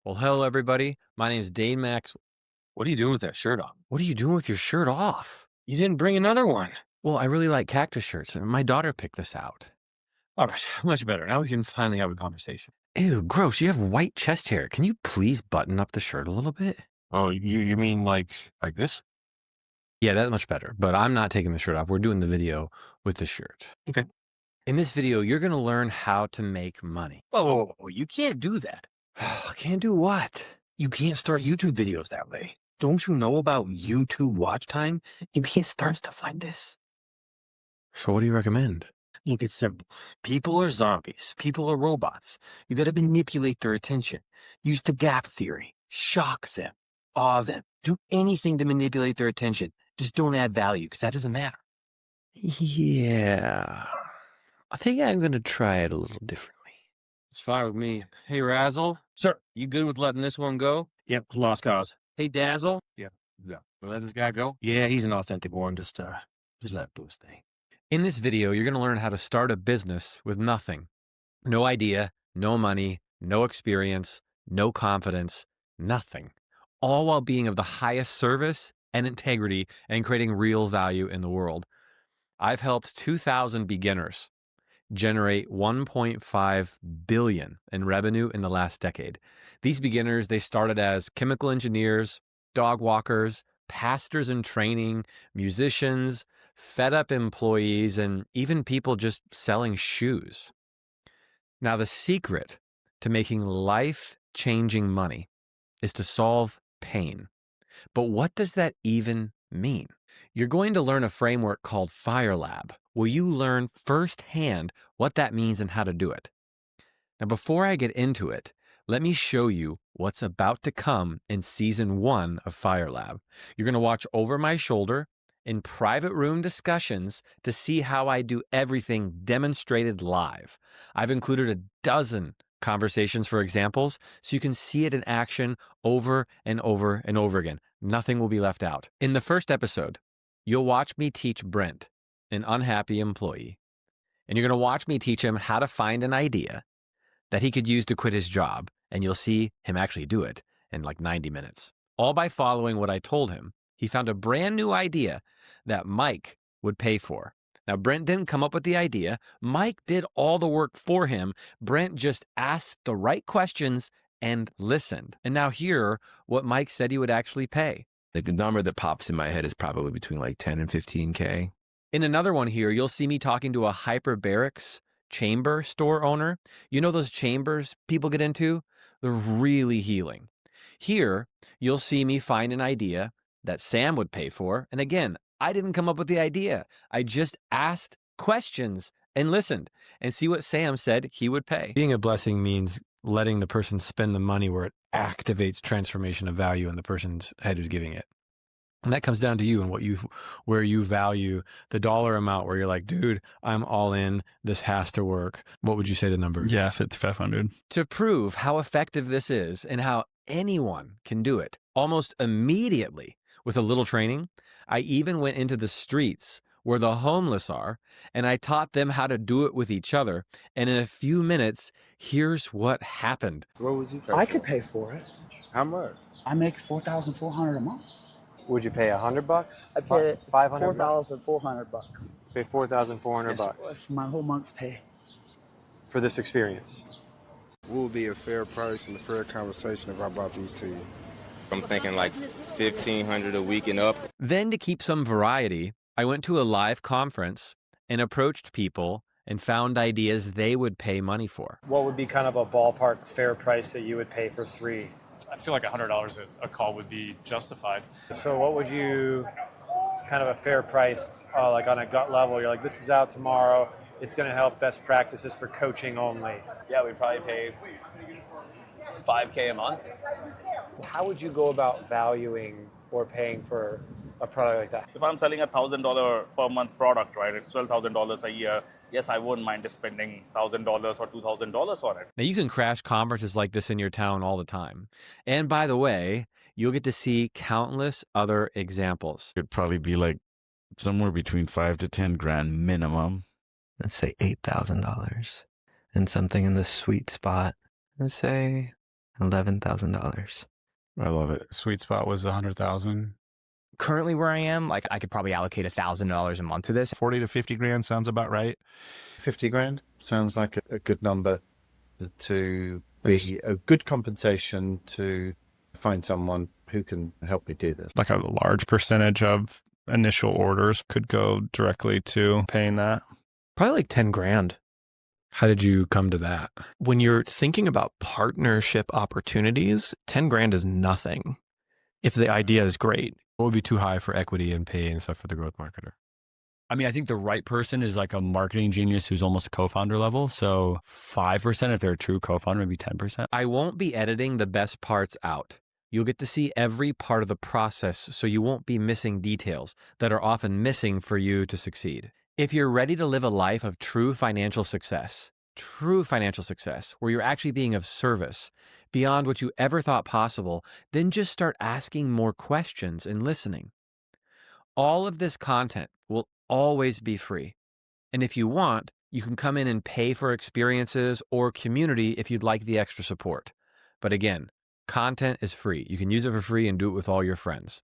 Well, hello, everybody. My name is Dane Maxwell. What are you doing with that shirt on? What are you doing with your shirt off? You didn't bring another one. Well, I really like cactus shirts, and my daughter picked this out. All right, much better. Now we can finally have a conversation. Ew, gross. You have white chest hair. Can you please button up the shirt a little bit? Oh, you mean like this? Yeah, that's much better. But I'm not taking the shirt off. We're doing the video with the shirt. Okay. In this video, you're going to learn how to make money. Whoa. You can't do that. Can't do what? You can't start YouTube videos that way. Don't you know about YouTube watch time? You can't start stuff like this. So what do you recommend? Look, it's simple. People are zombies. People are robots. You got to manipulate their attention. Use the gap theory. Shock them. Awe them. Do anything to manipulate their attention. Just don't add value because that doesn't matter. Yeah. I think I'm going to try it a little differently. It's fine with me. Hey, Razzle. Sir. You good with letting this one go? Yep, lost cause. Hey, Dazzle. Yeah. We'll let this guy go? Yeah, he's an authentic one. Just let him do his thing. In this video, you're going to learn how to start a business with nothing. No idea, no money, no experience, no confidence, nothing. All while being of the highest service and integrity and creating real value in the world. I've helped 2,000 beginners generate 1.5 billion in revenue in the last decade. These beginners, they started as chemical engineers, dog walkers, pastors in training, musicians, fed up employees, and even people just selling shoes. Now, the secret to making life-changing money is to solve pain. But what does that even mean? You're going to learn a framework called FIRELAB, where you learn firsthand what that means and how to do it. Now, before I get into it, let me show you what's about to come in season 1 of FIRELAB. You're going to watch over my shoulder in private room discussions to see how I do everything demonstrated live. I've included a dozen conversations for examples, so you can see it in action over and over and over again. Nothing will be left out. In the first episode, you'll watch me teach Brent, an unhappy employee, and you're going to watch me teach him how to find an idea that he could use to quit his job, and you'll see him actually do it in like 90 minutes. All by following what I told him. He found a brand new idea that Mike would pay for. Now, Brent didn't come up with the idea. Mike did all the work for him. Brent just asked the right questions and listened. And now hear what Mike said he would actually pay. The number that pops in my head is probably between like 10 and 15K. In another one here, you'll see me talking to a hyperbarics chamber store owner. You know those chambers people get into? They're really healing. Here, you'll see me find an idea that Sam would pay for. And again, I didn't come up with the idea. I just asked questions and listened and see what Sam said he would pay. Being a blessing means letting the person spend the money where it activates transformation of value in the person's head who's giving it. And that comes down to you and where you value the dollar amount, where you're like, dude, I'm all in. This has to work. What would you say the number is? Yeah, 5,500. To prove how effective this is and how anyone can do it almost immediately with a little training, I even went into the streets where the homeless are, and I taught them how to do it with each other. And in a few minutes, here's what happened. What would you pay? I could pay for it. How much? I make $4,400 a month. Would you pay $100? I pay $500? $4,400. Pay $4,400 That's my whole month's pay. for this experience. What would be a fair price and a fair conversation if I brought these to you? I'm thinking like $1,500 a week and up. Then, to keep some variety, I went to a live conference and approached people and found ideas they would pay money for. What would be kind of a ballpark fair price that you would pay for 3? I feel like $100 a call would be justified. So what would you, kind of a fair price, like on a gut level, you're like, this is out tomorrow, it's going to help best practices for coaching only. Yeah, we'd probably pay $5K a month. How would you go about valuing or paying for a product like that? If I'm selling a $1,000 per month product, right, it's $12,000 a year. Yes, I wouldn't mind just spending $1,000 or $2,000 on it. Now, you can crash conferences like this in your town all the time. And by the way, you'll get to see countless other examples. It'd probably be like somewhere between 5 to 10 grand minimum. Let's say $8,000 and something in the sweet spot. Let's say $11,000. I love it. Sweet spot was 100,000. Currently where I am, like I could probably allocate $1,000 a month to this. 40 to 50 grand sounds about right. 50 grand sounds like a good number to be a good compensation to find someone who can help me do this. Like a large percentage of initial orders could go directly to paying that. Probably like 10 grand. How did you come to that? When you're thinking about partnership opportunities, 10 grand is nothing if the idea is great. What would be too high for equity and pay and stuff for the growth marketer? I mean, I think the right person is like a marketing genius who's almost a co-founder level. So 5% if they're a true co-founder, maybe 10%. I won't be editing the best parts out. You'll get to see every part of the process, so you won't be missing details that are often missing for you to succeed. If you're ready to live a life of true financial success, where you're actually being of service beyond what you ever thought possible, then just start asking more questions and listening. All of this content will always be free. And if you want, you can come in and pay for experiences or community if you'd like the extra support. But again, content is free. You can use it for free and do it with all your friends.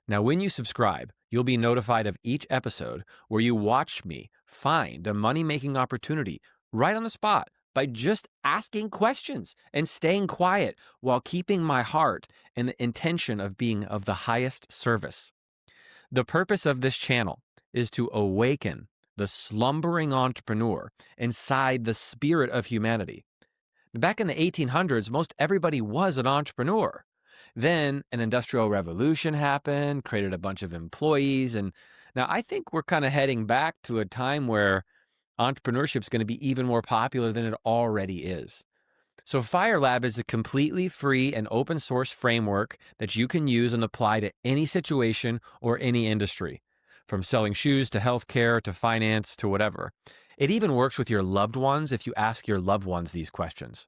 Now, when you subscribe, you'll be notified of each episode where you watch me find a money-making opportunity right on the spot by just asking questions and staying quiet while keeping my heart and the intention of being of the highest service. The purpose of this channel is to awaken the slumbering entrepreneur inside the spirit of humanity. Back in the 1800s, most everybody was an entrepreneur. Then an industrial revolution happened, created a bunch of employees. And now I think we're kind of heading back to a time where entrepreneurship is going to be even more popular than it already is. So FIRELAB is a completely free and open source framework that you can use and apply to any situation or any industry, from selling shoes to healthcare to finance to whatever. It even works with your loved ones if you ask your loved ones these questions.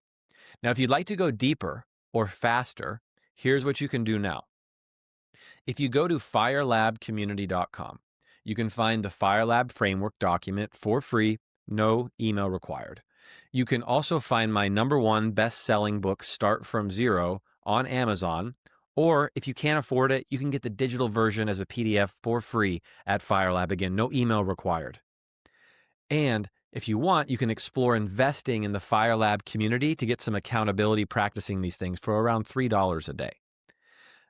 Now, if you'd like to go deeper or faster, here's what you can do now. If you go to FIRELABcommunity.com, you can find the FIRELAB Framework document for free, no email required. You can also find my #1 best-selling book, Start From Zero, on Amazon. Or if you can't afford it, you can get the digital version as a PDF for free at FIRELAB. Again, no email required. And if you want, you can explore investing in the FIRELAB community to get some accountability practicing these things for around $3 a day.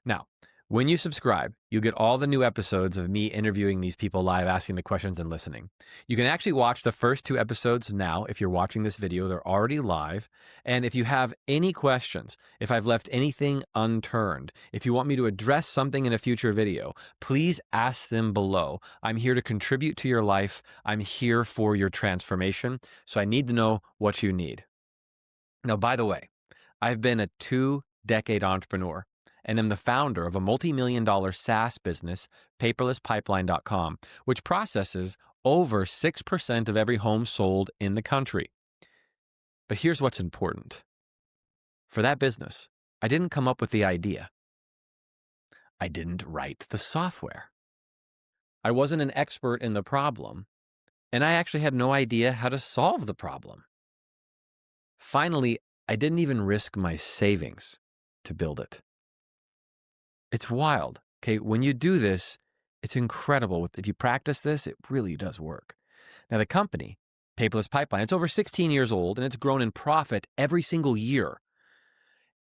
Now, when you subscribe, you get all the new episodes of me interviewing these people live, asking the questions and listening. You can actually watch the first 2 episodes now. If you're watching this video, they're already live. And if you have any questions, if I've left anything unturned, if you want me to address something in a future video, please ask them below. I'm here to contribute to your life. I'm here for your transformation. So I need to know what you need. Now, by the way, I've been a 2-decade entrepreneur and am the founder of a multi-million-dollar SaaS business, PaperlessPipeline.com, which processes over 6% of every home sold in the country. But here's what's important. For that business, I didn't come up with the idea. I didn't write the software. I wasn't an expert in the problem, and I actually had no idea how to solve the problem. Finally, I didn't even risk my savings to build it. It's wild. Okay, when you do this, it's incredible. If you practice this, it really does work. Now, the company, Paperless Pipeline, it's over 16 years old, and it's grown in profit every single year.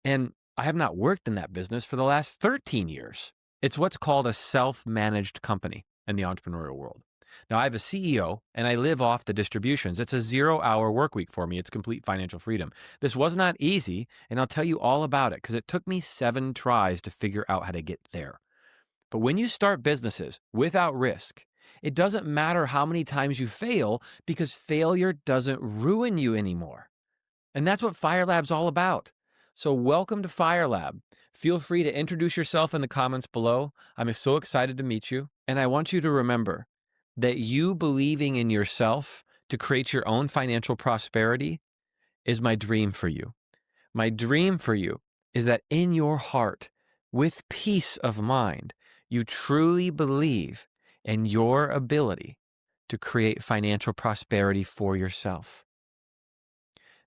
And I have not worked in that business for the last 13 years. It's what's called a self-managed company in the entrepreneurial world. Now, I have a CEO, and I live off the distributions. It's a 0-hour work week for me. It's complete financial freedom. This was not easy, and I'll tell you all about it because it took me 7 tries to figure out how to get there. But when you start businesses without risk, it doesn't matter how many times you fail because failure doesn't ruin you anymore. And that's what FIRELAB's all about. So welcome to FIRELAB. Feel free to introduce yourself in the comments below. I'm so excited to meet you, and I want you to remember that you believing in yourself to create your own financial prosperity is my dream for you. My dream for you is that in your heart, with peace of mind, you truly believe in your ability to create financial prosperity for yourself.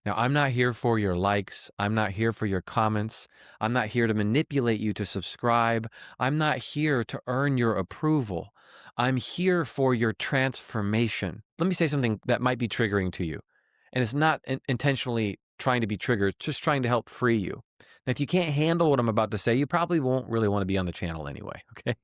Now, I'm not here for your likes. I'm not here for your comments. I'm not here to manipulate you to subscribe. I'm not here to earn your approval. I'm here for your transformation. Let me say something that might be triggering to you. And it's not intentionally trying to be triggered, it's just trying to help free you. Now, if you can't handle what I'm about to say, you probably won't really want to be on the channel anyway, okay?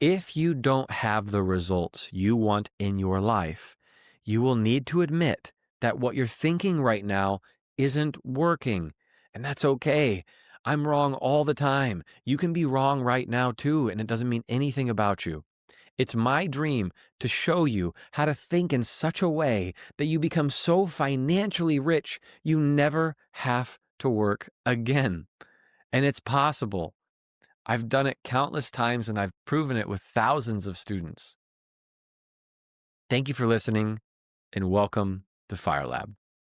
If you don't have the results you want in your life, you will need to admit that what you're thinking right now isn't working. And that's okay. I'm wrong all the time. You can be wrong right now too, and it doesn't mean anything about you. It's my dream to show you how to think in such a way that you become so financially rich you never have to work again. And it's possible. I've done it countless times and I've proven it with thousands of students. Thank you for listening and welcome to FireLab.